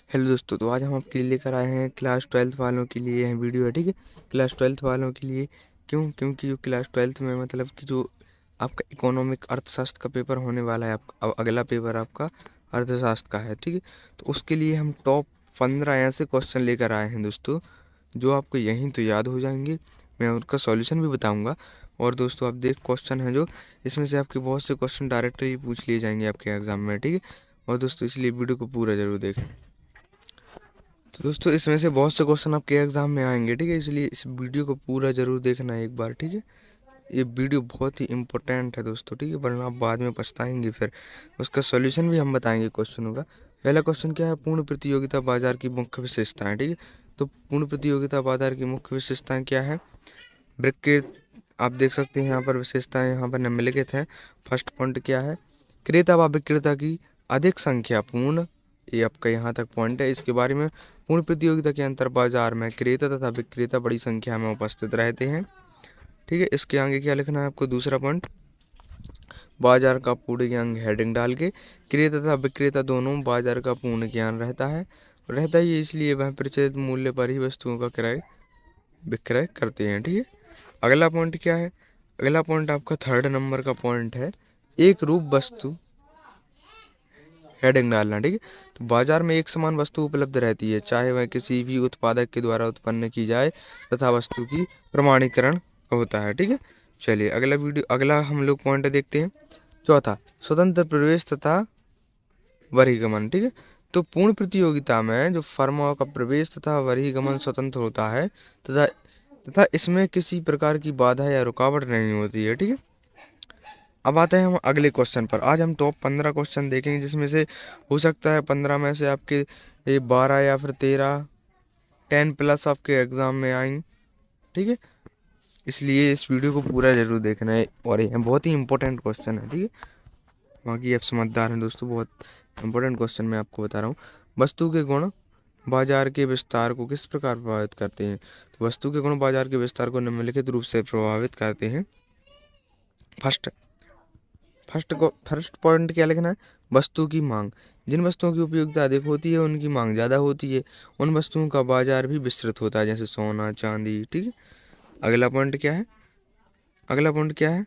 Hello दोस्तों, तो आज हम आपके लिए लेकर आए हैं क्लास 12th वालों के लिए यह वीडियो है। ठीक है, क्लास 12th वालों के लिए। क्योंकि जो क्लास 12th में मतलब कि जो आपका इकोनॉमिक अर्थशास्त्र का पेपर होने वाला है, आपका अगला पेपर आपका अर्थशास्त्र का है। ठीक है, तो उसके लिए हम टॉप 15 ऐसे क्वेश्चन लेकर आए हैं दोस्तों, जो आपको यहीं तो याद हो जाएंगे। मैं उनका सॉल्यूशन भी बताऊंगा। और दोस्तों, आप देख क्वेश्चन है जो इसमें से आपके बहुत से क्वेश्चन डायरेक्टली पूछ लिए जाएंगे आपके एग्जाम में। ठीक है, और दोस्तों इसलिए वीडियो को पूरा जरूर देखें। तो दोस्तों, इसमें से बहुत से क्वेश्चन आपके एग्जाम में आएंगे। ठीक है, इसलिए इस वीडियो को पूरा जरूर देखना है एक बार। ठीक है, ये वीडियो बहुत ही इम्पोर्टेंट है दोस्तों। ठीक है, वरना आप बाद में पछताएंगे। फिर उसका सॉल्यूशन भी हम बताएंगे क्वेश्चनों का। पहला क्वेश्चन क्या है? पूर्ण प्रतियोगिता बाजार की मुख्य विशेषताएं। ठीक है, तो पूर्ण प्रतियोगिता बाजार की मुख्य विशेषताएं क्या है? विक्रय, आप देख सकते हैं यहाँ पर विशेषताएं यहाँ पर निम्नलिखित हैं। फर्स्ट पॉइंट क्या है? क्रेता व विक्रेता की अधिक संख्या पूर्ण। ये आपका यहाँ तक पॉइंट है। इसके बारे में पूर्ण प्रतियोगिता के अंतर बाजार में क्रेता तथा विक्रेता बड़ी संख्या में उपस्थित रहते हैं। ठीक है, इसके आगे क्या लिखना है आपको? दूसरा पॉइंट, बाजार का पूर्ण ज्ञान हेडिंग डाल के क्रेता तथा विक्रेता दोनों बाजार का पूर्ण ज्ञान रहता ही इसलिए वह प्रचलित मूल्य पर ही वस्तुओं का क्रय विक्रय करते हैं। ठीक है, अगला पॉइंट क्या है? अगला पॉइंट आपका थर्ड नंबर का पॉइंट है, एक रूप वस्तु हेडिंग डालना। ठीक है, तो बाजार में एक समान वस्तु उपलब्ध रहती है, चाहे वह किसी भी उत्पादक के द्वारा उत्पन्न की जाए, तथा वस्तु की प्रमाणीकरण होता है। ठीक है, चलिए अगला हम लोग पॉइंट देखते हैं। चौथा, स्वतंत्र प्रवेश तथा बहिर्गमन। ठीक है, तो पूर्ण प्रतियोगिता में जो फर्मों का प्रवेश तथा बहिर्गमन स्वतंत्र होता है तथा तथा इसमें किसी प्रकार की बाधा या रुकावट नहीं होती है। ठीक है, अब आते हैं हम अगले क्वेश्चन पर। आज हम टॉप 15 क्वेश्चन देखेंगे, जिसमें से हो सकता है 15 में से आपके ये 12 या फिर 13 10 प्लस आपके एग्जाम में आएंगे। ठीक है, इसलिए इस वीडियो को पूरा जरूर देखना है, और ये बहुत ही इंपॉर्टेंट क्वेश्चन है। ठीक है, बाकी आप समझदार हैं दोस्तों, बहुत इंपॉर्टेंट क्वेश्चन मैं आपको बता रहा हूँ। वस्तु के गुण बाजार के विस्तार को किस प्रकार प्रभावित करते हैं? तो वस्तु के गुण बाजार के विस्तार को निम्नलिखित रूप से प्रभावित करते हैं। फर्स्ट फर्स्ट पॉइंट क्या लिखना है? वस्तु की मांग। जिन वस्तुओं की उपयोगिता अधिक होती है उनकी मांग ज़्यादा होती है, उन वस्तुओं का बाजार भी विस्तृत होता है, जैसे सोना चांदी। ठीक है, अगला पॉइंट क्या है? अगला पॉइंट क्या है?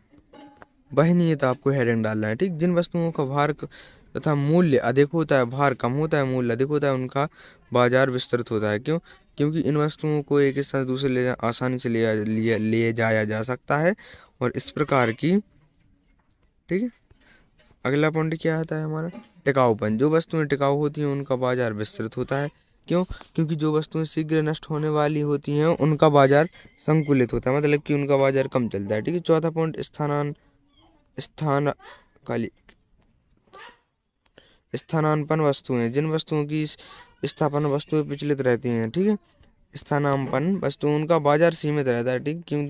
वहनीयता, आपको हेडिंग डालना है। ठीक, जिन वस्तुओं का भार तथा मूल्य अधिक होता है, भार कम होता है, मूल्य अधिक होता है, उनका बाजार विस्तृत होता है। क्यों? क्योंकि इन वस्तुओं को एक स्थान से दूसरे आसानी से ले जाया जा सकता है, और इस प्रकार की। ठीक है, अगला पॉइंट क्या आता है हमारा? टिकाऊपन। जो वस्तुएं टिकाऊ होती हैं उनका बाजार विस्तृत होता है। क्यों? क्योंकि जो वस्तुएं शीघ्र नष्ट होने वाली होती हैं उनका बाजार संकुलित होता है, मतलब कि उनका बाजार कम चलता है। ठीक है, चौथा पॉइंट, स्थान काली स्थानापन्न वस्तुएं। जिन वस्तुओं की स्थापना वस्तुएं विचलित रहती हैं। ठीक है, स्थानापन्न वस्तु, उनका बाजार सीमित रहता है। ठीक, क्योंकि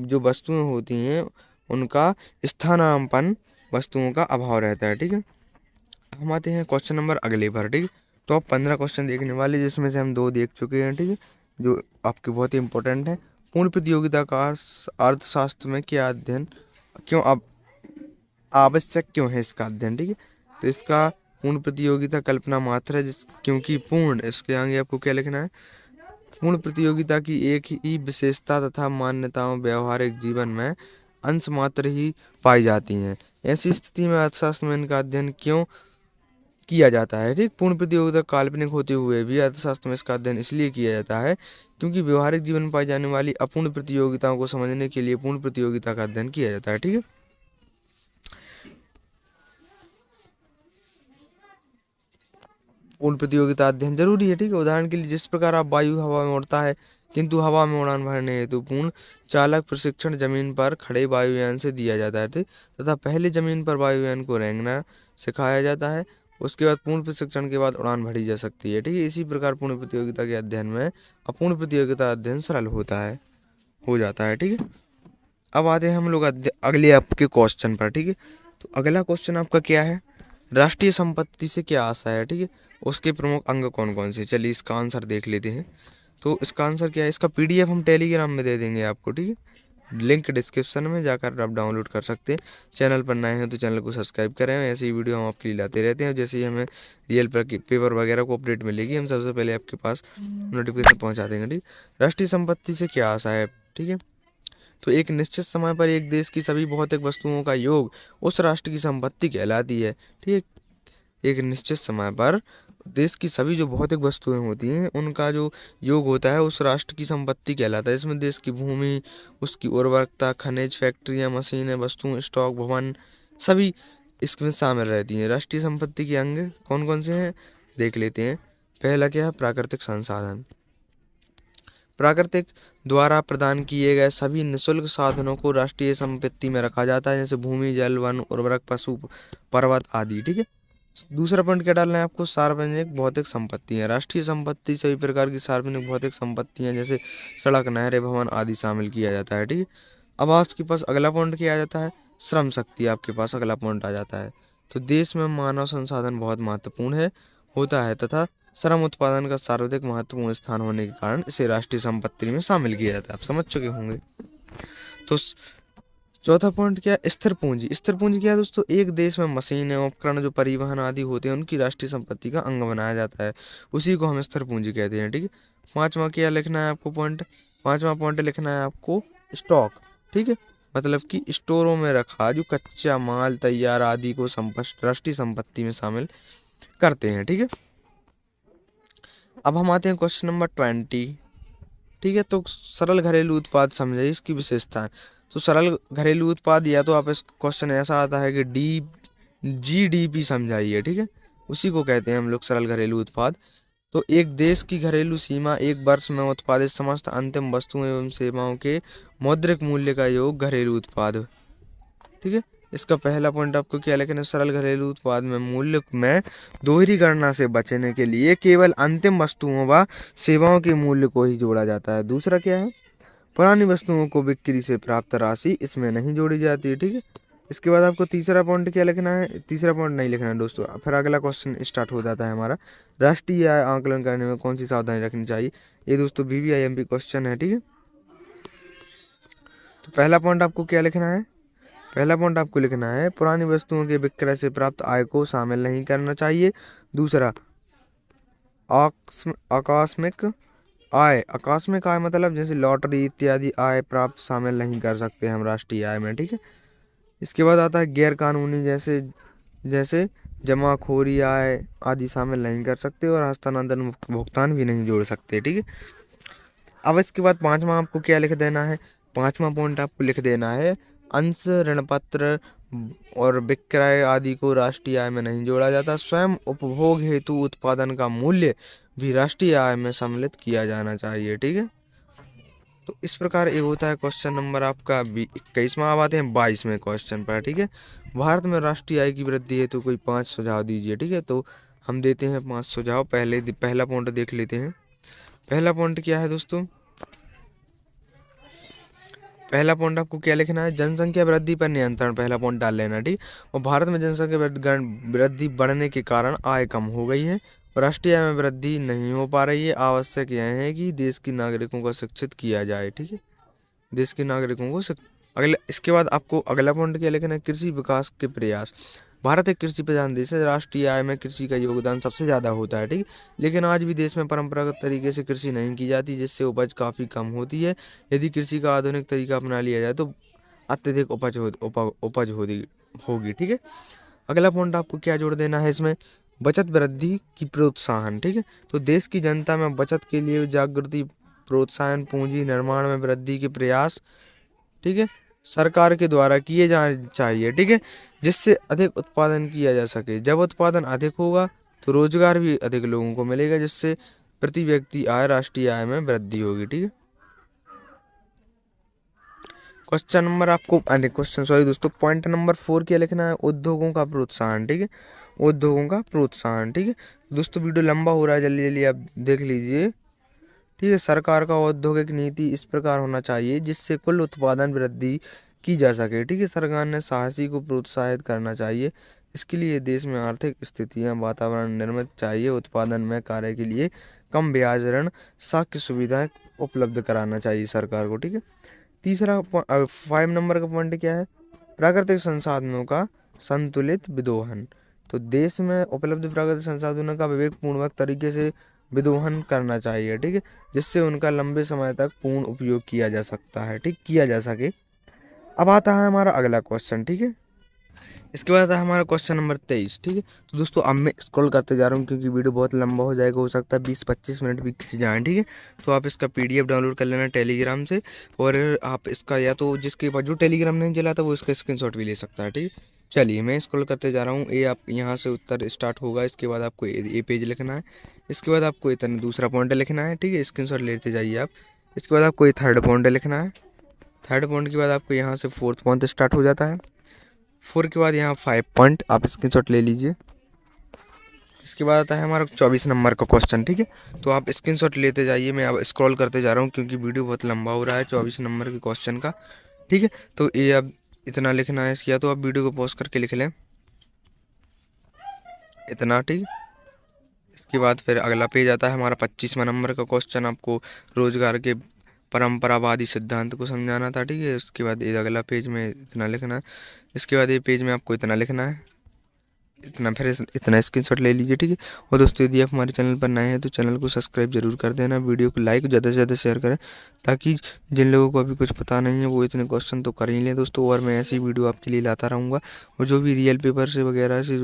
जो वस्तुएं होती हैं उनका स्थानापन्न वस्तुओं का अभाव रहता है। ठीक है, हम आते हैं क्वेश्चन नंबर अगले पर। ठीक है, टॉप 15 क्वेश्चन देखने वाले, जिसमें से हम 2 देख चुके हैं। ठीक है, जो आपके बहुत ही इंपॉर्टेंट है। पूर्ण प्रतियोगिता का अर्थशास्त्र में क्या अध्ययन क्यों अब आवश्यक क्यों है इसका अध्ययन? ठीक है, तो इसका पूर्ण प्रतियोगिता कल्पना मात्र है, क्योंकि पूर्ण, इसके आगे आपको क्या लिखना है? पूर्ण प्रतियोगिता की एक ही विशेषता तथा मान्यताओं व्यवहारिक जीवन में अंश मात्र ही पाई जाती हैं। ऐसी स्थिति में अर्थशास्त्र में इनका अध्ययन क्यों किया जाता है? ठीक, पूर्ण प्रतियोगिता काल्पनिक होते हुए भी अर्थशास्त्र में इसका अध्ययन इसलिए किया जाता है क्योंकि व्यवहारिक जीवन में पाई जाने वाली अपूर्ण प्रतियोगिताओं को समझने के लिए पूर्ण प्रतियोगिता का अध्ययन किया जाता है। ठीक है, पूर्ण प्रतियोगिता अध्ययन जरूरी है। ठीक है, उदाहरण के लिए जिस प्रकार आप वायु हवा में उड़ता है, किंतु हवा में उड़ान भरने हेतु पूर्ण चालक प्रशिक्षण जमीन पर खड़े वायुयान से दिया जाता है। ठीक, तथा पहले जमीन पर वायुयान को रेंगना सिखाया जाता है, उसके बाद पूर्ण प्रशिक्षण के बाद उड़ान भरी जा सकती है। ठीक है, इसी प्रकार पूर्ण प्रतियोगिता के अध्ययन में अपूर्ण प्रतियोगिता अध्ययन सरल हो जाता है। ठीक है, अब आते हैं हम लोग अगले आपके क्वेश्चन पर। ठीक है, तो अगला क्वेश्चन आपका क्या है? राष्ट्रीय संपत्ति से क्या आशा है? ठीक है, उसके प्रमुख अंग कौन कौन से? चलिए इसका आंसर देख लेते हैं। तो इसका आंसर क्या है? इसका पीडीएफ हम टेलीग्राम में दे देंगे आपको। ठीक है, लिंक डिस्क्रिप्शन में जाकर आप डाउनलोड कर सकते हैं। चैनल पर नए हैं तो चैनल को सब्सक्राइब करें, ऐसे ही वीडियो हम आपके लिए लाते रहते हैं। जैसे ही हमें रियल पेपर वगैरह को अपडेट मिलेगी हम सबसे पहले आपके पास नोटिफिकेशन पहुंचा देंगे। ठीक, राष्ट्रीय संपत्ति से क्या आशा है। ठीक है, तो एक निश्चित समय पर एक देश की सभी भौतिक वस्तुओं का योग उस राष्ट्र की संपत्ति कहलाती है। ठीक है, एक निश्चित समय पर देश की सभी जो भौतिक वस्तुएं होती हैं उनका जो योग होता है उस राष्ट्र की संपत्ति कहलाता है। इसमें देश की भूमि, उसकी उर्वरकता, खनिज, फैक्ट्रियां, मशीनें, वस्तुएं, स्टॉक, भवन सभी इसमें शामिल रहती हैं। राष्ट्रीय संपत्ति के अंग कौन कौन से हैं देख लेते हैं। पहला क्या है, प्राकृतिक संसाधन। प्राकृतिक द्वारा प्रदान किए गए सभी निःशुल्क साधनों को राष्ट्रीय संपत्ति में रखा जाता है, जैसे भूमि, जल, वन, उर्वरक, पशु, पर्वत आदि। ठीक है, दूसरा पॉइंट क्या डालना है आपको, सार्वजनिक भौतिक संपत्तियां। राष्ट्रीय संपत्ति सभी प्रकार की सार्वजनिक भौतिक संपत्तियां जैसे सड़क, नहरें, भवन आदि शामिल किया जाता है। ठीक है, अब आपके पास अगला पॉइंट क्या आ जाता है, श्रम शक्ति आपके पास अगला पॉइंट आ जाता है। तो देश में मानव संसाधन बहुत महत्वपूर्ण है होता है तथा श्रम उत्पादन का सर्वाधिक महत्वपूर्ण स्थान होने के कारण इसे राष्ट्रीय संपत्ति में शामिल किया जाता है। आप समझ चुके होंगे। तो चौथा पॉइंट क्या है, स्थिर पूंजी। स्थिर पूंजी क्या है दोस्तों, एक देश में मशीनें, उपकरण, जो परिवहन आदि होते हैं उनकी राष्ट्रीय संपत्ति का अंग बनाया जाता है, उसी को हम स्थिर पूंजी कहते हैं। ठीक है, पांचवा क्या लिखना है आपको पॉइंट, पांचवा पॉइंट लिखना है आपको स्टॉक। ठीक है, मतलब कि स्टोरों में रखा जो कच्चा माल, तैयार आदि को राष्ट्रीय संपत्ति में शामिल करते हैं। ठीक है, अब हम आते हैं क्वेश्चन नंबर 20। ठीक है, तो सरल घरेलू उत्पाद समझिए इसकी विशेषताएं। तो सरल घरेलू उत्पाद, या तो आप इस क्वेश्चन ऐसा आता है कि GDP समझाइए। ठीक है, उसी को कहते हैं हम लोग सरल घरेलू उत्पाद। तो एक देश की घरेलू सीमा एक वर्ष में उत्पादित समस्त अंतिम वस्तुओं एवं सेवाओं के मौद्रिक मूल्य का योग घरेलू उत्पाद। ठीक है, इसका पहला पॉइंट आपको क्या लिखना है, सरल घरेलू उत्पाद में मूल्य में दोहरी गणना से बचने के लिए केवल अंतिम वस्तुओं व सेवाओं के मूल्य को ही जोड़ा जाता है। दूसरा क्या है, पुरानी वस्तुओं को बिक्री से प्राप्त राशि इसमें नहीं जोड़ी जाती है। ठीक है, इसके बाद आपको तीसरा पॉइंट क्या लिखना है, तीसरा पॉइंट नहीं लिखना है दोस्तों। फिर अगला क्वेश्चन स्टार्ट हो जाता है हमारा, राष्ट्रीय आय आकलन करने में कौन सी सावधानी रखनी चाहिए। ये दोस्तों VVIMP क्वेश्चन है। ठीक है, तो पहला पॉइंट आपको क्या लिखना है, पहला पॉइंट आपको लिखना है पुरानी वस्तुओं के विक्रय से प्राप्त आय को शामिल नहीं करना चाहिए। दूसरा, आकस्मिक आय, आकस्मिक आय मतलब जैसे लॉटरी इत्यादि आय प्राप्त शामिल नहीं कर सकते हम राष्ट्रीय आय में। ठीक है, इसके बाद आता है गैर कानूनी, जैसे जैसे जमाखोरी आय आदि शामिल नहीं कर सकते, और हस्तांतरण भुगतान भी नहीं जोड़ सकते। ठीक है, अब इसके बाद पांचवा आपको क्या लिख देना है, पांचवा पॉइंट आपको लिख देना है अंश, ऋण पत्र और विक्रय आदि को राष्ट्रीय आय में नहीं जोड़ा जाता। स्वयं उपभोग हेतु उत्पादन का मूल्य भी राष्ट्रीय आय में सम्मिलित किया जाना चाहिए। ठीक है, तो इस प्रकार ये होता है क्वेश्चन नंबर आपका 21वां। अब आते हैं 22वें क्वेश्चन पर। ठीक है, भारत में राष्ट्रीय आय की वृद्धि हेतु कोई 5 सुझाव दीजिए। ठीक है, तो हम देते हैं 5 सुझाव। पहला पॉइंट देख लेते हैं। पहला पॉइंट क्या है दोस्तों, पहला पॉइंट आपको क्या लिखना है, जनसंख्या वृद्धि पर नियंत्रण, पहला पॉइंट डाल लेना। ठीक, और भारत में जनसंख्या वृद्धि बढ़ने के कारण आय कम हो गई है और राष्ट्रीय आय में वृद्धि नहीं हो पा रही है। आवश्यक यह है कि देश के नागरिकों को शिक्षित किया जाए। ठीक है, देश के नागरिकों को अगला, इसके बाद आपको अगला पॉइंट क्या लिखना है, कृषि विकास के प्रयास। भारत एक कृषि प्रधान देश है, राष्ट्रीय आय में कृषि का योगदान सबसे ज़्यादा होता है। ठीक, लेकिन आज भी देश में परंपरागत तरीके से कृषि नहीं की जाती, जिससे उपज काफ़ी कम होती है। यदि कृषि का आधुनिक तरीका अपना लिया जाए तो अत्यधिक उपज होगी। ठीक है, अगला पॉइंट आपको क्या जोड़ देना है इसमें, बचत वृद्धि की प्रोत्साहन। ठीक है, तो देश की जनता में बचत के लिए जागृति, प्रोत्साहन, पूंजी निर्माण में वृद्धि के प्रयास, ठीक है, सरकार के द्वारा किए जाने चाहिए। ठीक है, जिससे अधिक उत्पादन किया जा सके। जब उत्पादन अधिक होगा तो रोजगार भी अधिक लोगों को मिलेगा, जिससे प्रति व्यक्ति आय, राष्ट्रीय आय में वृद्धि होगी। ठीक है, क्वेश्चन नंबर आपको क्वेश्चन सॉरी दोस्तों, पॉइंट नंबर 4 क्या लिखना है, उद्योगों का प्रोत्साहन। ठीक है, उद्योगों का प्रोत्साहन। ठीक है, दोस्तों वीडियो लंबा हो रहा है, जल्दी जल्दी आप देख लीजिए। ठीक है, सरकार का औद्योगिक नीति इस प्रकार होना चाहिए जिससे कुल उत्पादन वृद्धि की जा सके। ठीक है, सरकार ने साहसी को प्रोत्साहित करना चाहिए। इसके लिए देश में आर्थिक स्थितियां, वातावरण निर्मित चाहिए। उत्पादन में कार्य के लिए कम ब्याज ऋण, साख्य सुविधाएं उपलब्ध कराना चाहिए सरकार को। ठीक है, तीसरा 5 नंबर का पॉइंट क्या है, प्राकृतिक संसाधनों का संतुलित विदोहन। तो देश में उपलब्ध प्राकृतिक संसाधनों का विवेकपूर्वक तरीके से विदोहन करना चाहिए, ठीक है, जिससे उनका लंबे समय तक पूर्ण उपयोग किया जा सकता है, ठीक, किया जा सके। अब आता है हमारा अगला क्वेश्चन, ठीक है। इसके बाद आता है हमारा क्वेश्चन नंबर 23, ठीक है। तो दोस्तों अब मैं स्क्रॉल करते जा रहा हूँ क्योंकि वीडियो बहुत लंबा हो जाएगा, हो सकता है 20-25 मिनट भी खिंच जाए, ठीक है। तो आप इसका PDF डाउनलोड कर लेना टेलीग्राम से, और आप इसका या तो जिसके पास जो टेलीग्राम नहीं चलाता वो इसका स्क्रीनशॉट भी ले सकता है, ठीक है। चलिए मैं स्क्रॉल करते जा रहा हूँ। ये आप यहाँ से उत्तर स्टार्ट होगा, इसके बाद आपको ये पेज लिखना है, इसके बाद आपको इतना दूसरा पॉइंट लिखना है, ठीक है, स्क्रीनशॉट लेते जाइए आप। इसके बाद आपको ये थर्ड पॉइंट लिखना है, थर्ड पॉइंट के बाद आपको यहाँ से फोर्थ पॉइंट स्टार्ट हो जाता है, 4 के बाद यहाँ 5 पॉइंट आप स्क्रीनशॉट ले लीजिए। इसके बाद आता है हमारा 24 नंबर का क्वेश्चन, ठीक है। तो आप स्क्रीनशॉट लेते जाइए, मैं अब स्क्रॉल करते जा रहा हूँ क्योंकि वीडियो बहुत लंबा हो रहा है 24 नंबर के क्वेश्चन का, ठीक है। तो ये अब इतना लिखना है, या तो आप वीडियो को पॉज करके लिख लें इतना, ठीक। इसके बाद फिर अगला पेज आता है हमारा 25वां नंबर का क्वेश्चन, आपको रोजगार के परंपरावादी सिद्धांत को समझाना था, ठीक है। उसके बाद ये अगला पेज में इतना लिखना है, इसके बाद ये पेज में आपको इतना लिखना है, इतना, फिर इतना स्क्रीनशॉट ले लीजिए, ठीक है। और दोस्तों यदि आप हमारे चैनल पर नए हैं तो चैनल को सब्सक्राइब जरूर कर देना, वीडियो को लाइक ज़्यादा से ज़्यादा शेयर करें, ताकि जिन लोगों को अभी कुछ पता नहीं है वो इतने क्वेश्चन तो कर ही लें दोस्तों। और मैं ऐसी वीडियो आपके लिए लाता रहूँगा, और जो भी रियल पेपर से वगैरह से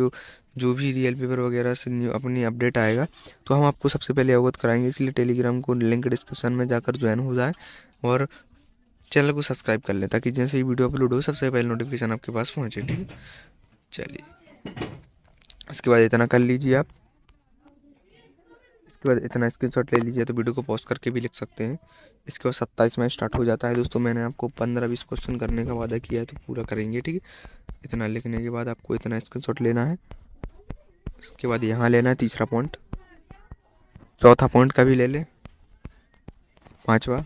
जो भी रियल पेपर वगैरह से अपनी अपडेट आएगा तो हम आपको सबसे पहले अवगत कराएंगे। इसलिए टेलीग्राम को लिंक डिस्क्रिप्शन में जाकर ज्वाइन हो जाए और चैनल को सब्सक्राइब कर लें, ताकि जैसे ही वीडियो अपलोड हो सबसे पहले नोटिफिकेशन आपके पास पहुँचे, ठीक है। चलिए इसके बाद इतना कर लीजिए आप, इसके बाद इतना स्क्रीनशॉट ले लीजिए, तो वीडियो को पॉज करके भी लिख सकते हैं। इसके बाद 27 में स्टार्ट हो जाता है दोस्तों। मैंने आपको 15-20 क्वेश्चन करने का वादा किया है तो पूरा करेंगे, ठीक है। इतना लिखने के बाद आपको इतना स्क्रीनशॉट लेना है, इसके बाद यहाँ लेना है तीसरा पॉइंट, चौथा पॉइंट का भी ले लें, पाँचवा।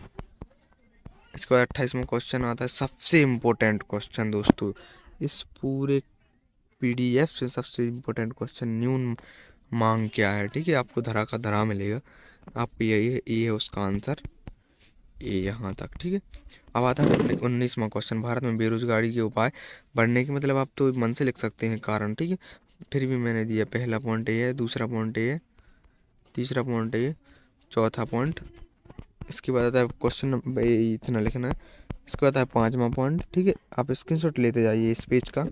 इसके बाद 28वां क्वेश्चन आता है, सबसे इम्पोर्टेंट क्वेश्चन दोस्तों, इस पूरे PDF से सबसे इम्पोर्टेंट क्वेश्चन, न्यून मांग क्या है, ठीक है। आपको धरा का धरा मिलेगा, आप ये है उसका आंसर, ये यहाँ तक, ठीक है। अब आता है 19वां क्वेश्चन, भारत में बेरोजगारी के उपाय बढ़ने के, मतलब आप तो मन से लिख सकते हैं कारण, ठीक है, फिर भी मैंने दिया। पहला पॉइंट ये है, दूसरा पॉइंट ये, तीसरा पॉइंट ये, चौथा पॉइंट। इसके बाद आता है क्वेश्चन इतना लिखना है, इसके बाद आता है 5वां पॉइंट, ठीक है। आप स्क्रीनशॉट लेते जाइए इस पेज का,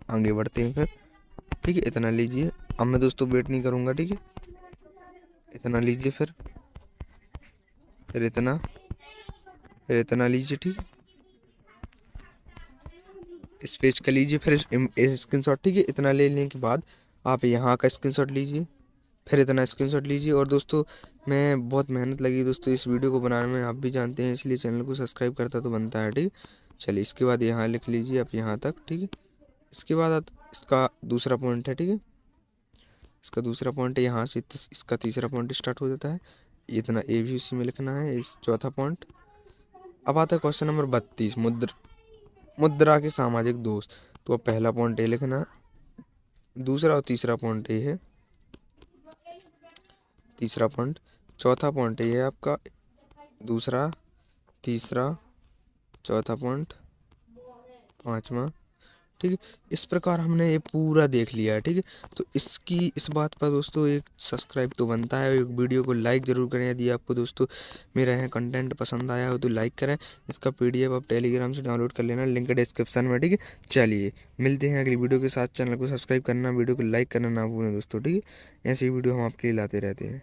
आगे बढ़ते हैं फिर, ठीक है। इतना लीजिए, अब मैं दोस्तों वेट नहीं करूँगा, ठीक है। इतना लीजिए, फिर इतना, फिर इतना लीजिए, ठीक है। इस पेज का लीजिए फिर स्क्रीनशॉट, ठीक है। इतना ले लेने के बाद आप यहाँ का स्क्रीनशॉट लीजिए, फिर इतना स्क्रीनशॉट लीजिए। और दोस्तों मैं बहुत मेहनत लगी दोस्तों इस वीडियो को बनाने में, आप भी जानते हैं, इसलिए चैनल को सब्सक्राइब करता तो बनता है, ठीक है। चलिए इसके बाद यहाँ लिख लीजिए आप यहाँ तक, ठीक है। इसके बाद इसका दूसरा पॉइंट है, ठीक है, इसका दूसरा पॉइंट है, यहाँ से इसका तीसरा पॉइंट स्टार्ट हो जाता है, इतना ए भी उसी में लिखना है, इस चौथा पॉइंट। अब आता है क्वेश्चन नंबर 32, मुद्रा के सामाजिक दोष। तो अब पहला पॉइंट ये लिखना, दूसरा और तीसरा पॉइंट ये है, तीसरा पॉइंट, चौथा पॉइंट ये है आपका, दूसरा, तीसरा, चौथा पॉइंट, पाँचवा, ठीक है। इस प्रकार हमने ये पूरा देख लिया है, ठीक है। तो इस बात पर दोस्तों एक सब्सक्राइब तो बनता है, एक वीडियो को लाइक ज़रूर करें। यदि आपको दोस्तों मेरा यहाँ कंटेंट पसंद आया हो तो लाइक करें। इसका PDF आप टेलीग्राम से डाउनलोड कर लेना, लिंक डिस्क्रिप्शन में, ठीक है। चलिए मिलते हैं अगली वीडियो के साथ, चैनल को सब्सक्राइब करना, वीडियो को लाइक करना ना भूलें दोस्तों, ठीक है। ऐसी वीडियो हम आपके लिए लाते रहते हैं।